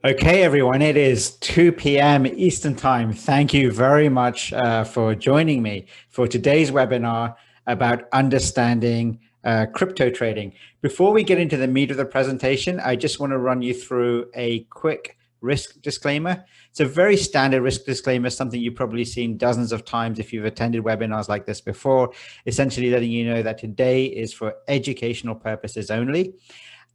Okay, everyone, it is 2 p.m. Eastern Time. Thank you very much for joining me for today's webinar about understanding crypto trading. Before we get into the meat of the presentation, I just want to run you through a quick risk disclaimer. It's a very standard risk disclaimer, something you've probably seen dozens of times if you've attended webinars like this before, essentially letting you know that today is for educational purposes only.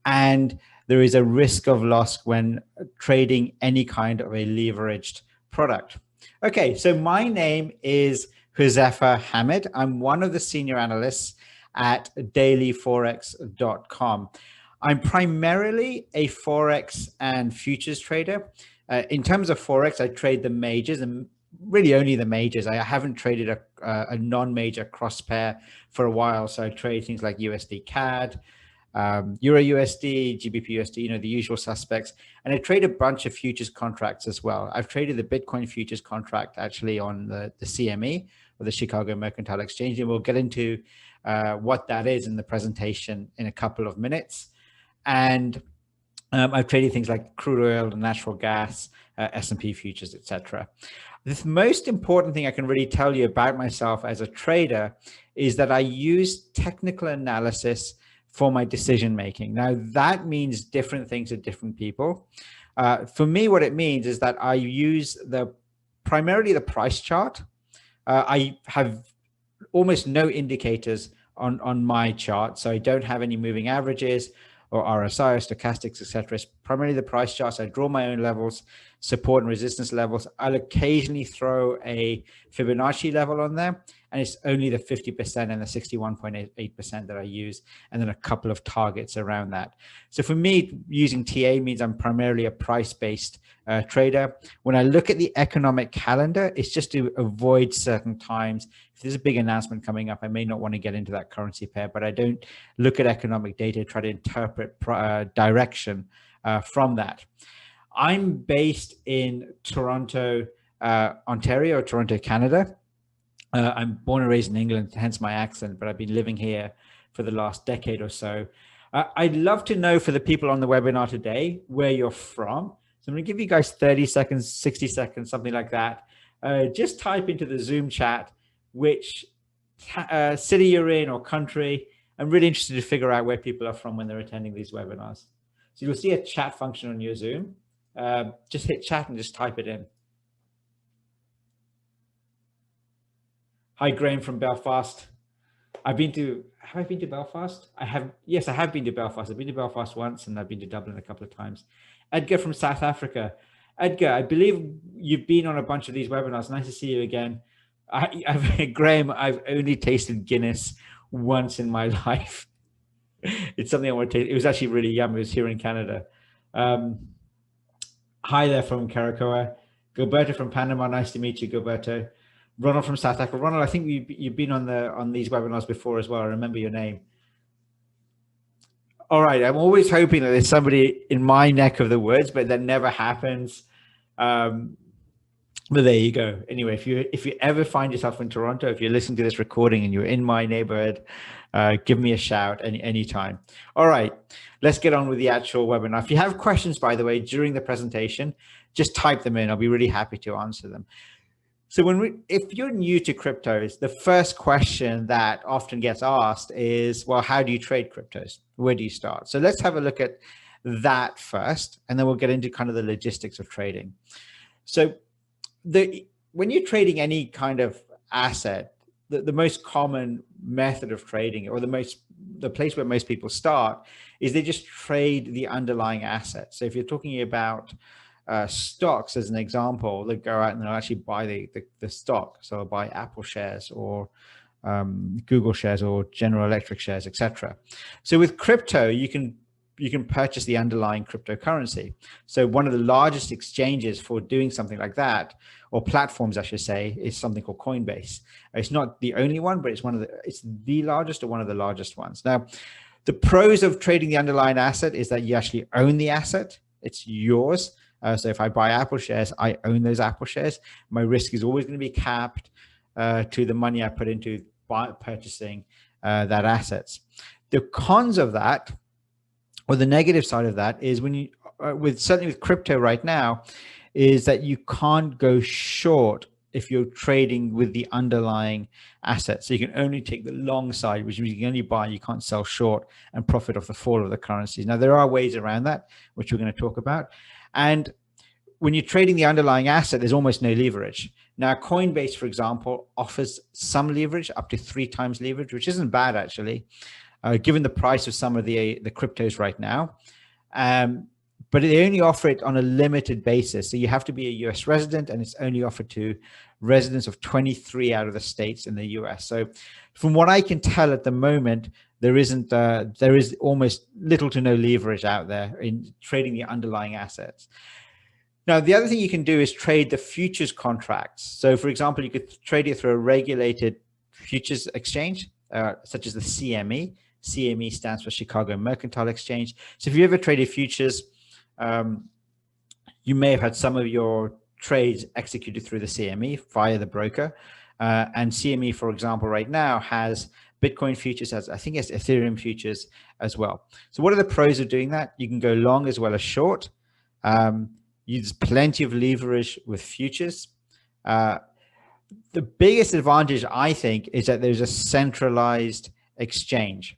And there is a risk of loss when trading any kind of a leveraged product. Okay, so my name is Huzefa Hamid. I'm one of the senior analysts at DailyForex.com. I'm primarily a Forex and futures trader. In terms of Forex, I trade the majors and really only the majors. I haven't traded a non-major cross pair for a while. So I trade things like USD CAD, Euro USD, GBP USD, the usual suspects. And I trade a bunch of futures contracts as well. I've traded the Bitcoin futures contract actually on the CME, or the Chicago Mercantile Exchange. And we'll get into what that is in the presentation in a couple of minutes. And I've traded things like crude oil and natural gas, S&P futures, etc. The most important thing I can really tell you about myself as a trader is that I use technical analysis for my decision making. Now, that means different things to different people. For me, what it means is that I use primarily the price chart. I have almost no indicators on my chart, so I don't have any moving averages or RSI or stochastics, etc. It's primarily the price charts. I draw my own levels, support and resistance levels. I'll occasionally throw a Fibonacci level on there, and it's only the 50% and the 61.8% that I use, and then a couple of targets around that. So for me, using TA means I'm primarily a price-based trader. When I look at the economic calendar, it's just to avoid certain times. If there's a big announcement coming up, I may not want to get into that currency pair, but I don't look at economic data, try to interpret direction from that. I'm based in Toronto, Ontario, Toronto, Canada. I'm born and raised in England, hence my accent, but I've been living here for the last decade or so. I'd love to know for the people on the webinar today where you're from. So I'm going to give you guys 30 seconds, 60 seconds, something like that. Just type into the Zoom chat which city you're in or country. I'm really interested to figure out where people are from when they're attending these webinars. So you'll see a chat function on your Zoom. Just hit chat and just type it in. Hi, Graham from Belfast. Have I been to Belfast? Yes, I have been to Belfast. I've been to Belfast once, and I've been to Dublin a couple of times. Edgar from South Africa. Edgar, I believe you've been on a bunch of these webinars. Nice to see you again. Graham, I've only tasted Guinness once in my life. It's something I want to taste. It was actually really yum. It was here in Canada. Hi there from Caracoa. Gilberto from Panama. Nice to meet you, Gilberto. Ronald from South Africa. Ronald, I think you've been on these webinars before as well. I remember your name. All right. I'm always hoping that there's somebody in my neck of the woods, but that never happens. But there you go. Anyway, if you ever find yourself in Toronto, if you're listening to this recording and you're in my neighborhood, give me a shout anytime. All right, let's get on with the actual webinar. If you have questions, by the way, during the presentation, just type them in. I'll be really happy to answer them. So if you're new to cryptos, the first question that often gets asked is, well, how do you trade cryptos? Where do you start? So let's have a look at that first, and then we'll get into kind of the logistics of trading. So when you're trading any kind of asset, the most common method of trading, or the place where most people start, is they just trade the underlying asset. So if you're talking about stocks as an example, they go out and they'll actually buy the stock. So they'll buy Apple shares or Google shares or General Electric shares, etc. So with crypto, you can purchase the underlying cryptocurrency. So one of the largest exchanges for doing something like that, or platforms I should say, is something called Coinbase. It's not the only one, but it's the largest or one of the largest ones. Now, the pros of trading the underlying asset is that you actually own the asset. It's yours. So if I buy Apple shares, I own those Apple shares. My risk is always going to be capped to the money I put into purchasing that assets. The cons of that, or the negative side of that, is when with certainly with crypto right now, is that you can't go short if you're trading with the underlying assets. So you can only take the long side, which means you can only buy, you can't sell short and profit off the fall of the currencies. Now, there are ways around that, which we're going to talk about. And when you're trading the underlying asset, there's almost no leverage. Now, Coinbase, for example, offers some leverage, up to 3 times leverage, which isn't bad, actually, given the price of some of the cryptos right now. But they only offer it on a limited basis. So you have to be a US resident, and it's only offered to residents of 23 out of the states in the US. So from what I can tell at the moment, there is almost little to no leverage out there in trading the underlying assets. Now, the other thing you can do is trade the futures contracts. So, for example, you could trade it through a regulated futures exchange, such as the CME. CME stands for Chicago Mercantile Exchange. So if you ever traded futures, you may have had some of your trades executed through the CME via the broker. And CME, for example, right now has Bitcoin futures, as I think it's Ethereum futures as well. So what are the pros of doing that? You can go long as well as short. There's plenty of leverage with futures. The biggest advantage, I think, is that there's a centralized exchange.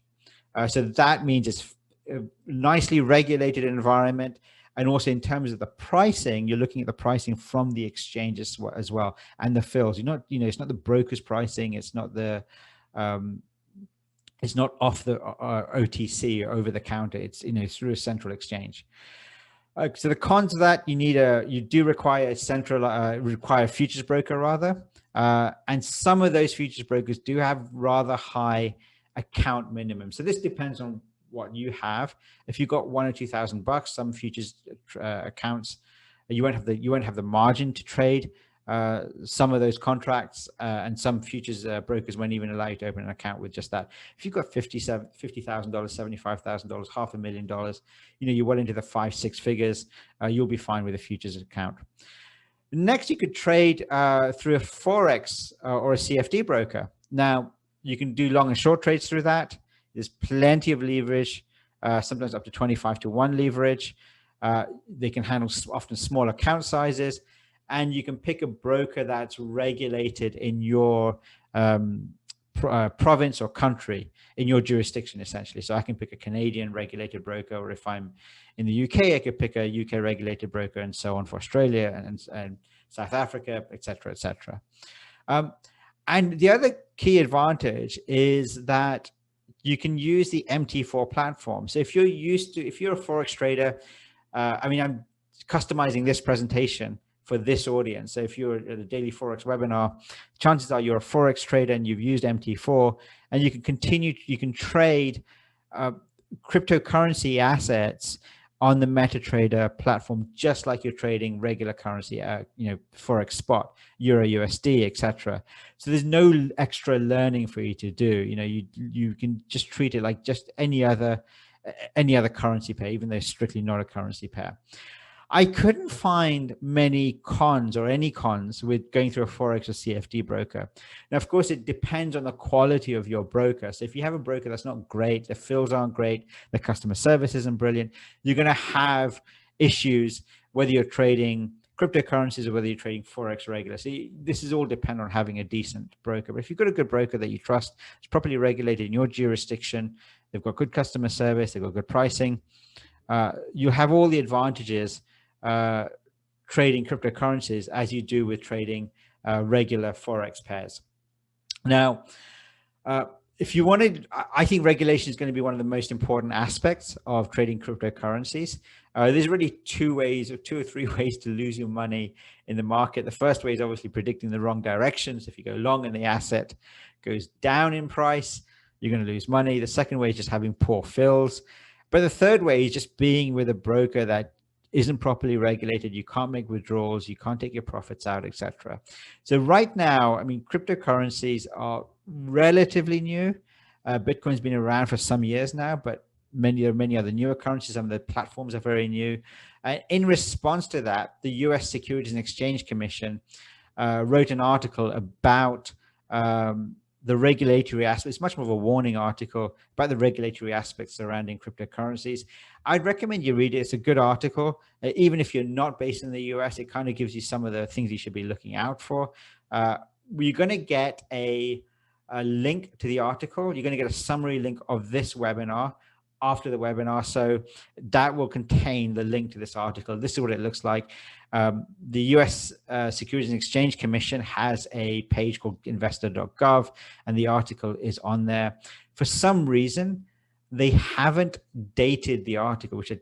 So that means it's a nicely regulated environment. And also in terms of the pricing, you're looking at the pricing from the exchanges as well, and the fills. You're not, it's not the broker's pricing. It's not the, it's not off the OTC or over the counter. It's, through a central exchange. So the cons of that, you do require a require a futures broker rather, and some of those futures brokers do have rather high account minimum. So this depends on what you have. If you've got $1,000 or $2,000, some futures accounts, you won't have the margin to trade some of those contracts, and some futures brokers won't even allow you to open an account with just that. If you've got $50,000, $75,000, $500,000, you're well into the 5-6 figures, you'll be fine with a futures account. Next, you could trade through a Forex or a CFD broker. Now, you can do long and short trades through that. There's plenty of leverage, sometimes up to 25-1 leverage. They can handle often small account sizes. And you can pick a broker that's regulated in your province or country, in your jurisdiction, essentially. So I can pick a Canadian regulated broker, or if I'm in the UK, I could pick a UK regulated broker, and so on for Australia and South Africa, et cetera, et cetera. And the other key advantage is that you can use the MT4 platform. So if you're a Forex trader, I'm customizing this presentation for this audience. So if you're at a DailyForex webinar, chances are you're a Forex trader and you've used MT4, and you can trade cryptocurrency assets on the MetaTrader platform, just like you're trading regular currency, Forex spot, Euro USD, etc. So there's no extra learning for you to do. You can just treat it like just any other currency pair, even though it's strictly not a currency pair. I couldn't find many cons or any cons with going through a Forex or CFD broker. Now, of course, it depends on the quality of your broker. So if you have a broker that's not great, the fills aren't great, the customer service isn't brilliant, you're going to have issues whether you're trading cryptocurrencies or whether you're trading Forex regular. So this is all dependent on having a decent broker. But if you've got a good broker that you trust, it's properly regulated in your jurisdiction, they've got good customer service, they've got good pricing, you have all the advantages trading cryptocurrencies as you do with trading regular Forex pairs. Now, if you wanted, I think regulation is going to be one of the most important aspects of trading cryptocurrencies. There's really two or three ways to lose your money in the market. The first way is obviously predicting the wrong directions. If you go long and the asset goes down in price, you're going to lose money. The second way is just having poor fills. But the third way is just being with a broker that isn't properly regulated. You can't make withdrawals, you can't take your profits out, etc. So right now, cryptocurrencies are relatively new. Bitcoin's been around for some years now, but many other newer currencies, some of the platforms are very new. In response to that, the US Securities and Exchange Commission wrote an article about the regulatory aspects. It's much more of a warning article about the regulatory aspects surrounding cryptocurrencies. I'd recommend you read it. It's a good article. Even if you're not based in the US, it kind of gives you some of the things you should be looking out for. You're going to get a link to the article. You're going to get a summary link of this webinar after the webinar. So that will contain the link to this article. This is what it looks like. The US Securities and Exchange Commission has a page called investor.gov, and the article is on there. For some reason, they haven't dated the article, which I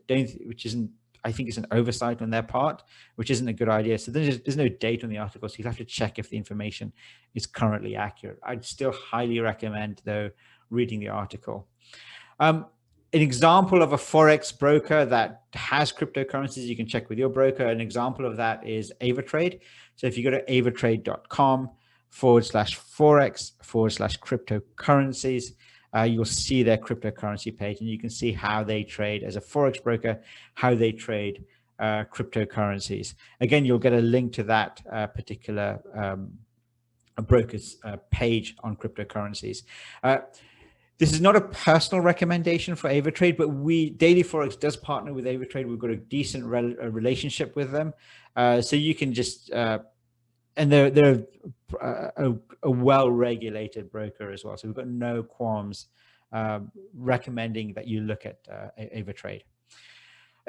think is an oversight on their part, which isn't a good idea. So there's no date on the article, so you'll have to check if the information is currently accurate. I'd still highly recommend, though, reading the article. An example of a Forex broker that has cryptocurrencies, you can check with your broker. An example of that is AvaTrade. So if you go to avatrade.com/Forex/cryptocurrencies, you'll see their cryptocurrency page, and you can see how they trade as a Forex broker, how they trade cryptocurrencies. Again, you'll get a link to that particular broker's page on cryptocurrencies. This is not a personal recommendation for AvaTrade, but DailyForex does partner with AvaTrade. We've got a decent relationship with them. So you can just, and they're a well-regulated broker as well. So we've got no qualms recommending that you look at AvaTrade.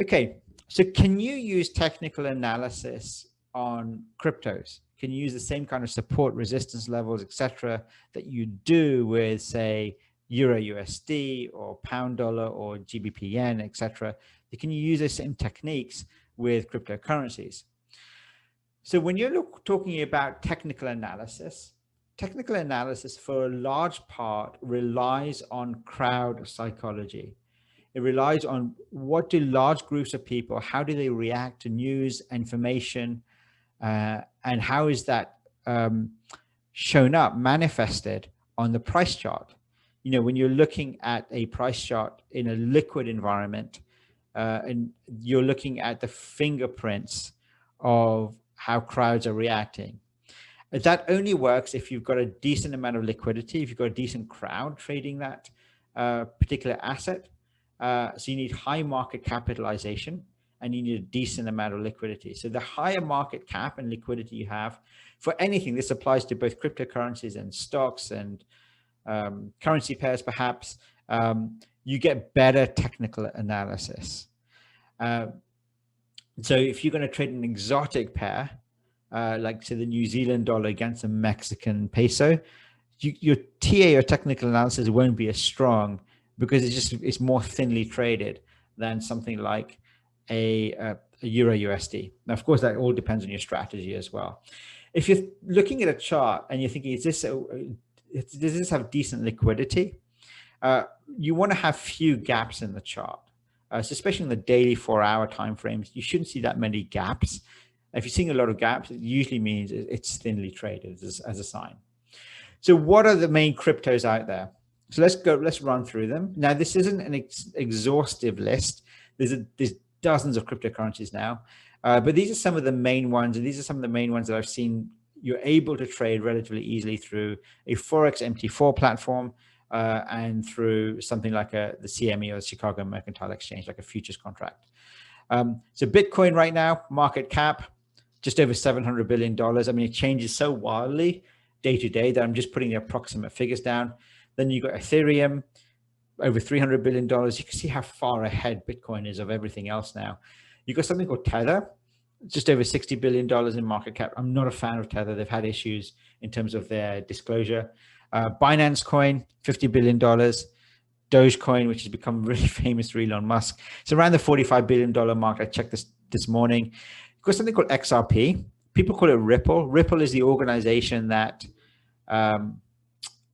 Okay, so can you use technical analysis on cryptos? Can you use the same kind of support, resistance levels, etc., that you do with, say, Euro USD or pound dollar or GBP yen, etc.? Can you use the same techniques with cryptocurrencies? So when you're talking about technical analysis for a large part relies on crowd psychology. It relies on what do large groups of people, how do they react to news, information, and how is that shown up, manifested on the price chart. You know, when you're looking at a price chart in a liquid environment, and you're looking at the fingerprints of how crowds are reacting. That only works if you've got a decent amount of liquidity, if you've got a decent crowd trading that particular asset. So you need high market capitalization, and you need a decent amount of liquidity. So the higher market cap and liquidity you have for anything, this applies to both cryptocurrencies and stocks and currency pairs, perhaps, you get better technical analysis. So if you're going to trade an exotic pair, like say the New Zealand dollar against the Mexican peso, your TA or technical analysis won't be as strong because it's more thinly traded than something like a Euro USD. Now, of course, that all depends on your strategy as well. If you're looking at a chart and you're thinking, does this have decent liquidity? You want to have few gaps in the chart. So especially in the daily 4-hour time frames, you shouldn't see that many gaps. If you're seeing a lot of gaps, it usually means it's thinly traded as a sign. So what are the main cryptos out there? So let's run through them. Now, this isn't an exhaustive list. There's dozens of cryptocurrencies now, but these are some of the main ones, and these are some of the main ones that I've seen you're able to trade relatively easily through a Forex MT4 platform, and through something like the CME or the Chicago Mercantile Exchange, like a futures contract. So Bitcoin right now, market cap, just over $700 billion. I mean, it changes so wildly day to day that I'm just putting the approximate figures down. Then you've got Ethereum, over $300 billion. You can see how far ahead Bitcoin is of everything else now. You've got something called Tether, just over $60 billion in market cap. I'm not a fan of Tether. They've had issues in terms of their disclosure. Binance Coin, $50 billion. Dogecoin, which has become really famous for Elon Musk. It's around the $45 billion mark. I checked this morning. You've got something called XRP. People call it Ripple. Ripple is the organization that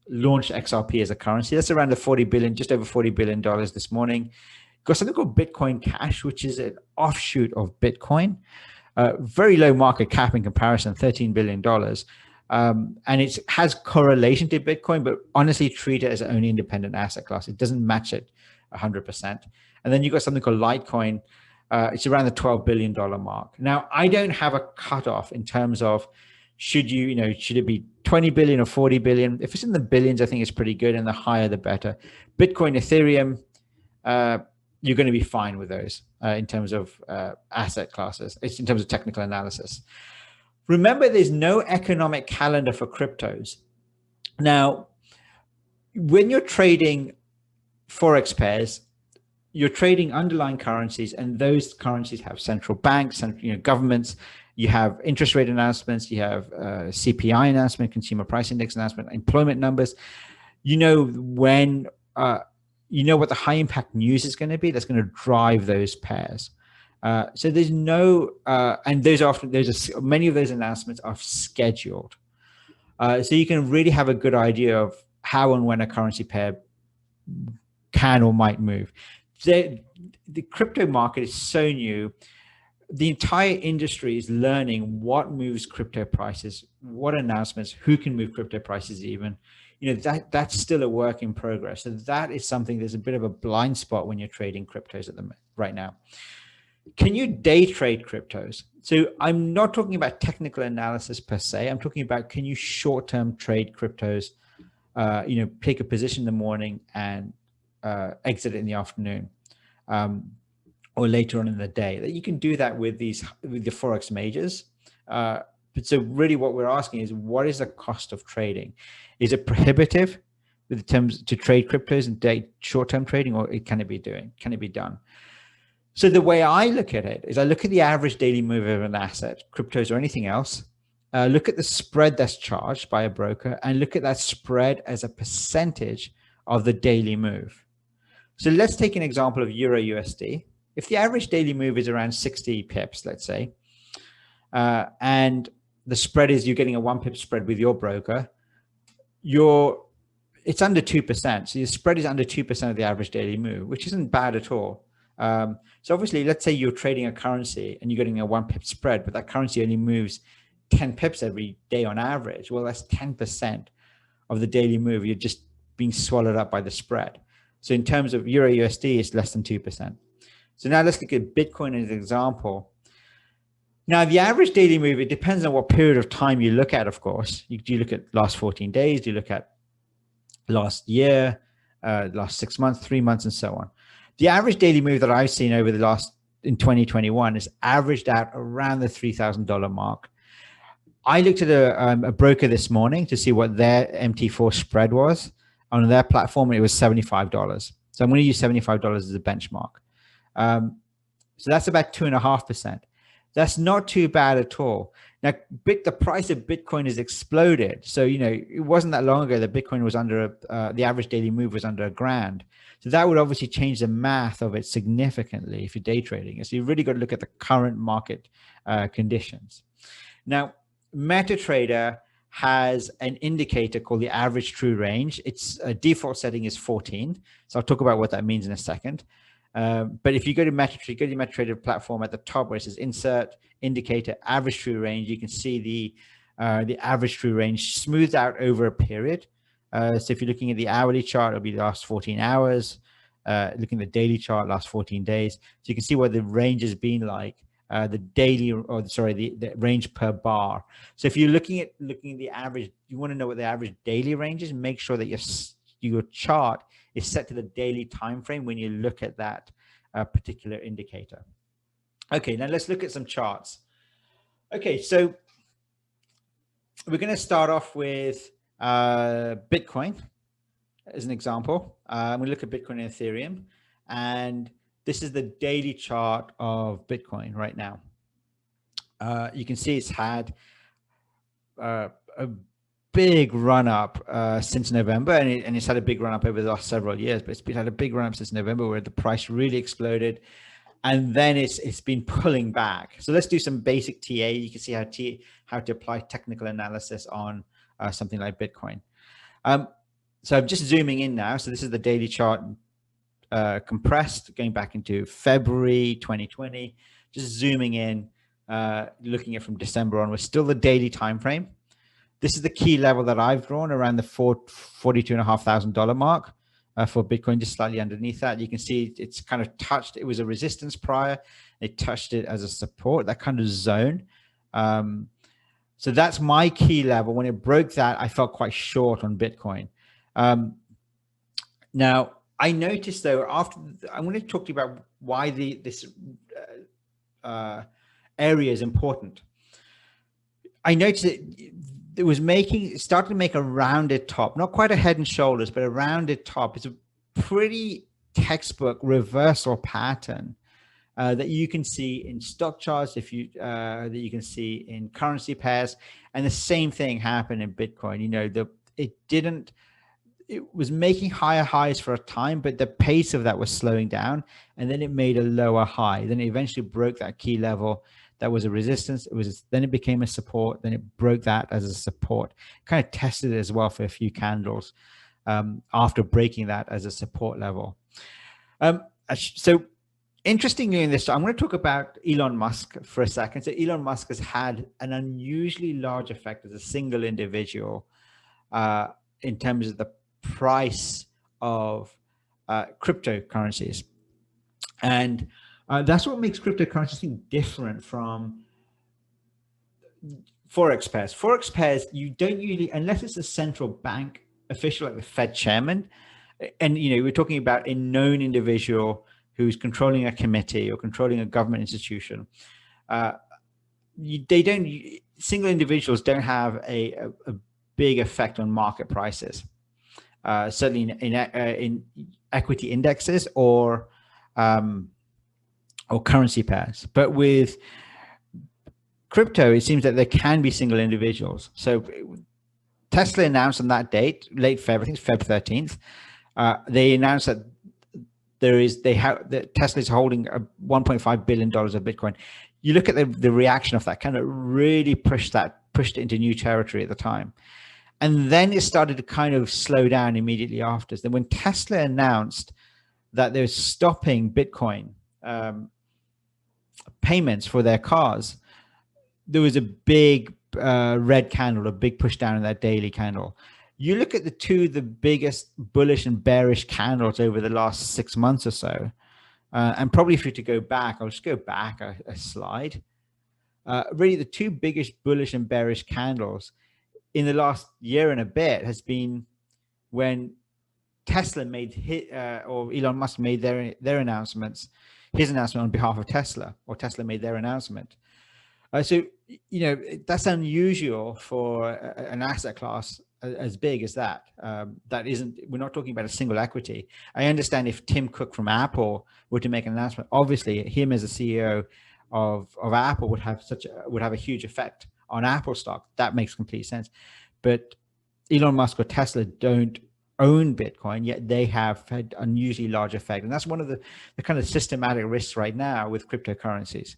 launched XRP as a currency. That's around the $40 billion, just over $40 billion this morning. You've got something called Bitcoin Cash, which is an offshoot of Bitcoin. Very low market cap in comparison, $13 billion. And it has correlation to Bitcoin, but honestly treat it as an own independent asset class. It doesn't match it 100%. And then you've got something called Litecoin. It's around the $12 billion mark. Now, I don't have a cutoff in terms of should should it be 20 billion or 40 billion? If it's in the billions, I think it's pretty good, and the higher the better. Bitcoin, Ethereum, you're going to be fine with those in terms of asset classes. It's in terms of technical analysis. Remember, there's no economic calendar for cryptos. Now, when you're trading Forex pairs, you're trading underlying currencies, and those currencies have central banks and governments. You have interest rate announcements, you have CPI announcement, consumer price index announcement, employment numbers. When what the high impact news is going to be that's going to drive those pairs. So there's no, and many of those announcements are scheduled. So you can really have a good idea of how and when a currency pair can or might move. The crypto market is so new. The entire industry is learning what moves crypto prices, what announcements, who can move crypto prices even. That's still a work in progress. So that is something there's a bit of a blind spot when you're trading cryptos right now. Can you day trade cryptos? So I'm not talking about technical analysis per se. I'm talking about, can you short-term trade cryptos, take a position in the morning and exit it in the afternoon, or later on in the day. That you can do that with the Forex majors. But so really what we're asking is, what is the cost of trading? Is it prohibitive with terms to trade cryptos and day short-term trading, or can it be done? So the way I look at it is I look at the average daily move of an asset, cryptos or anything else, look at the spread that's charged by a broker, and look at that spread as a percentage of the daily move. So let's take an example of Euro USD. If the average daily move is around 60 pips, let's say, and the spread is you're getting a 1 pip spread with your broker, it's under 2%. So your spread is under 2% of the average daily move, which isn't bad at all. So obviously, let's say you're trading a currency and you're getting a 1 pip spread, but that currency only moves 10 pips every day on average. Well, that's 10% of the daily move. You're just being swallowed up by the spread. So in terms of Euro USD, it's less than 2%. So now let's look at Bitcoin as an example. Now, the average daily move, it depends on what period of time you look at, of course. Do you look at last 14 days? Do you look at last year, last 6 months, 3 months, and so on? The average daily move that I've seen in 2021 is averaged out around the $3,000 mark. I looked at a broker this morning to see what their MT4 spread was on their platform, and it was $75. So I'm going to use $75 as a benchmark. So that's about 2.5%. That's not too bad at all. Now, the price of Bitcoin has exploded. So, it wasn't that long ago that Bitcoin was under, the average daily move was under $1,000. So that would obviously change the math of it significantly if you're day trading. So you've really got to look at the current market conditions. Now, MetaTrader has an indicator called the average true range. Its default setting is 14. So I'll talk about what that means in a second. But if you go to MetaTrader, go to the MetaTrader platform at the top where it says Insert, Indicator, Average True Range, you can see the average true range smoothed out over a period. So if you're looking at the hourly chart, it'll be the last 14 hours. Looking at the daily chart, last 14 days. So you can see what the range has been like, the range per bar. So if you're looking at the average, you want to know what the average daily range is, make sure that your chart is set to the daily time frame when you look at that particular indicator. Okay, now let's look at some charts. Okay, so we're going to start off with Bitcoin as an example. We look at Bitcoin and Ethereum, and this is the daily chart of Bitcoin right now. You can see it's had a big run up since November, and it's had a big run up over the last several years, but it's had a big run up since November where the price really exploded, and then it's been pulling back. So let's do some basic TA. You can see how to apply technical analysis on something like Bitcoin. So I'm just zooming in now. So this is the daily chart compressed, going back into February 2020, just zooming in, looking at from December on. We're still the daily time frame. This is the key level that I've drawn around the $42,500 mark for Bitcoin, just slightly underneath that. You can see it's kind of touched. It was a resistance prior. It touched it as a support, that kind of zone. So So that's my key level. When it broke that, I felt quite short on Bitcoin. Now, I noticed though, after I'm going to talk to you about why this area is important. I noticed it was starting to make a rounded top, not quite a head and shoulders, but a rounded top. It's a pretty textbook reversal pattern that you can see in stock charts, that you can see in currency pairs, and the same thing happened in Bitcoin. You know, it was making higher highs for a time, but the pace of that was slowing down, and then it made a lower high. Then it eventually broke that key level. That was a resistance. Then it became a support. Then it broke that as a support. Kind of tested it as well for a few candles after breaking that as a support level. So interestingly in this, I'm going to talk about Elon Musk for a second. So Elon Musk has had an unusually large effect as a single individual in terms of the price of cryptocurrencies. And that's what makes cryptocurrencies different from Forex pairs. Forex pairs, you don't usually, unless it's a central bank official like the Fed chairman, and you know, we're talking about a known individual who's controlling a committee or controlling a government institution. Single individuals don't have a big effect on market prices. Certainly in equity indexes or currency pairs. But with crypto, it seems that there can be single individuals. So Tesla announced on that date, late February, I think it's Feb 13th, they announced that that Tesla is holding $1.5 billion of Bitcoin. You look at the reaction of that, kind of really pushed it into new territory at the time. And then it started to kind of slow down immediately after. Then when Tesla announced that they're stopping Bitcoin payments for their cars, there was a big red candle, a big push down in that daily candle. You look at the biggest bullish and bearish candles over the last 6 months or so, and probably if you were to go back, I'll just go back a slide. Really, the two biggest bullish and bearish candles in the last year and a bit has been when Tesla or Elon Musk made their announcements, his announcement on behalf of Tesla, or Tesla made their announcement. So, you know, that's unusual for an asset class as big as that. We're not talking about a single equity. I understand if Tim Cook from Apple were to make an announcement, obviously him as a CEO of Apple would have a huge effect on Apple stock. That makes complete sense. But Elon Musk or Tesla don't own Bitcoin, yet they have had unusually large effect. And that's one of the kind of systematic risks right now with cryptocurrencies.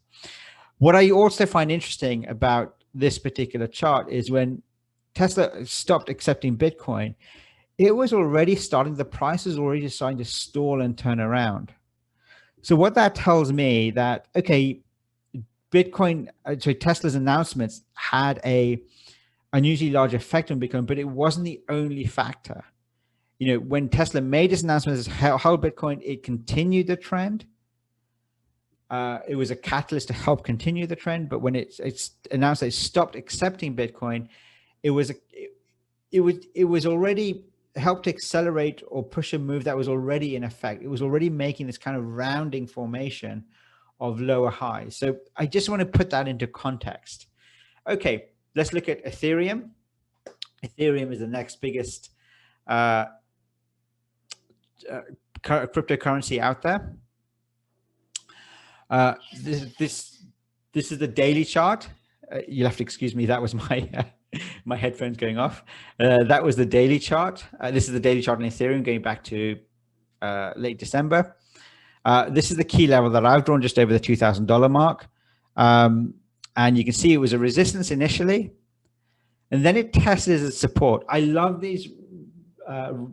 What I also find interesting about this particular chart is when Tesla stopped accepting Bitcoin, the price was already starting to stall and turn around. So what that tells me that, okay, Tesla's announcements had a unusually large effect on Bitcoin, but it wasn't the only factor. You know, when Tesla made its announcements, held Bitcoin, it continued the trend. It was a catalyst to help continue the trend. But when it's announced that it stopped accepting Bitcoin, it was already helped accelerate or push a move that was already in effect. It was already making this kind of rounding formation of lower highs. So I just want to put that into context. Okay, let's look at Ethereum. Ethereum is the next biggest cryptocurrency out there. This is the daily chart. You'll have to excuse me. That was my my headphones going off. That was the daily chart. This is the daily chart on Ethereum going back to late December. This is the key level that I've drawn just over the $2,000 mark. And you can see it was a resistance initially, and then it tested as support. I love these,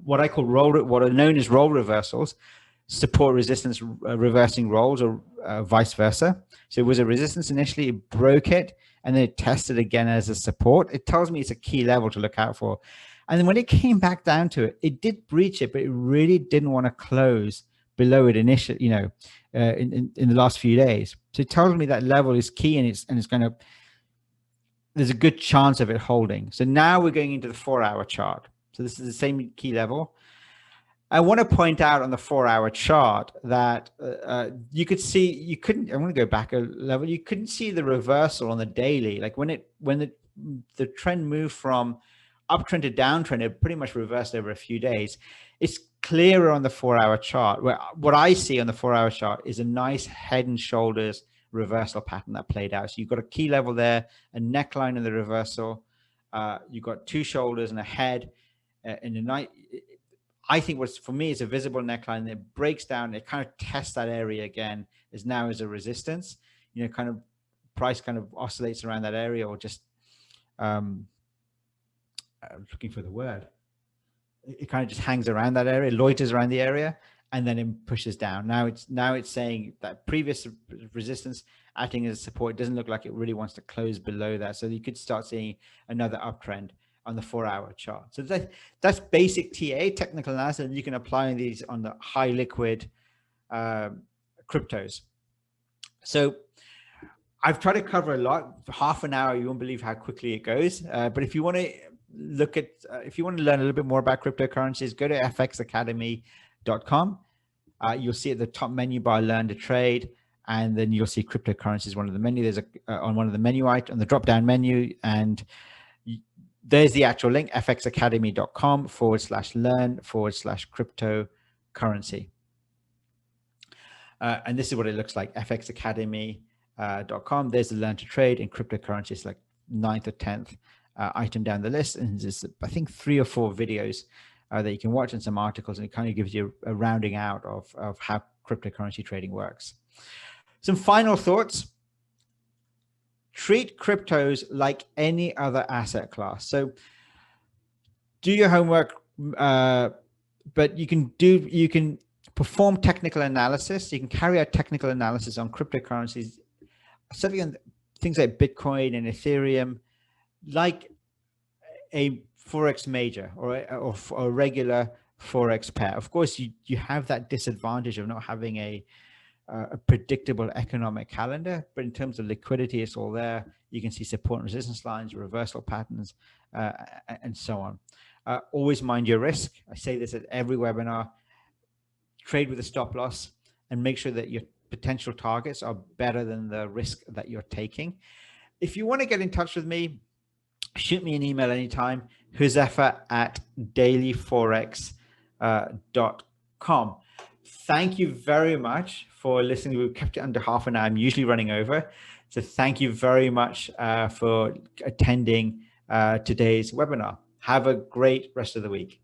what I call what are known as roll reversals, support resistance reversing rolls, or vice versa. So it was a resistance initially, it broke it, and then it tested again as a support. It tells me it's a key level to look out for. And then when it came back down to it, it did breach it, but it really didn't want to close below it initially, you know, in the last few days. So it tells me that level is key, and it's going to there's a good chance of it holding. So now we're going into the 4-hour chart. So this is the same key level. I want to point out on the 4-hour chart that you could see, you couldn't, I want to go back a level, you couldn't see the reversal on the daily. Like when the trend moved from uptrend to downtrend, it pretty much reversed over a few days. It's clearer on the 4-hour chart, where what I see on the 4-hour chart is a nice head and shoulders reversal pattern that played out. So you've got a key level there, a neckline in the reversal. You've got two shoulders and a head in the night. I think what's for me is a visible neckline that breaks down. It kind of tests that area again, is now as a resistance. You know, kind of price kind of oscillates around that area, or just I'm looking for the word. It kind of just hangs around that area, loiters around the area, and then it pushes down. Now it's saying that previous resistance acting as support. It doesn't look like it really wants to close below that, so you could start seeing another uptrend on the 4-hour chart. So that's basic TA, technical analysis, and you can apply these on the high liquid cryptos. So I've tried to cover a lot. For half an hour, you won't believe how quickly it goes. But if you want to look at, if you want to learn a little bit more about cryptocurrencies, go to fxacademy.com. You'll see at the top menu bar, learn to trade, and then you'll see cryptocurrencies, one of the menu. There's on one of the menu items, on the drop down menu, and there's the actual link, fxacademy.com/learn/cryptocurrency. And this is what it looks like, fxacademy.com. There's the learn to trade in cryptocurrencies, like 9th or 10th item down the list. And there's, I think, 3 or 4 videos that you can watch, and some articles, and it kind of gives you a rounding out of how cryptocurrency trading works. Some final thoughts. Treat cryptos like any other asset class. So do your homework, but you can perform technical analysis. You can carry out technical analysis on cryptocurrencies, certainly on things like Bitcoin and Ethereum, like a Forex major or a regular Forex pair. Of course, you have that disadvantage of not having a predictable economic calendar, but in terms of liquidity, it's all there. You can see support and resistance lines, reversal patterns, and so on. Always mind your risk. I say this at every webinar. Trade with a stop loss, and make sure that your potential targets are better than the risk that you're taking. If you want to get in touch with me, shoot me an email anytime, huzefa@dailyforex.com. Thank you very much for listening. We've kept it under half an hour. I'm usually running over. So thank you very much for attending today's webinar. Have a great rest of the week.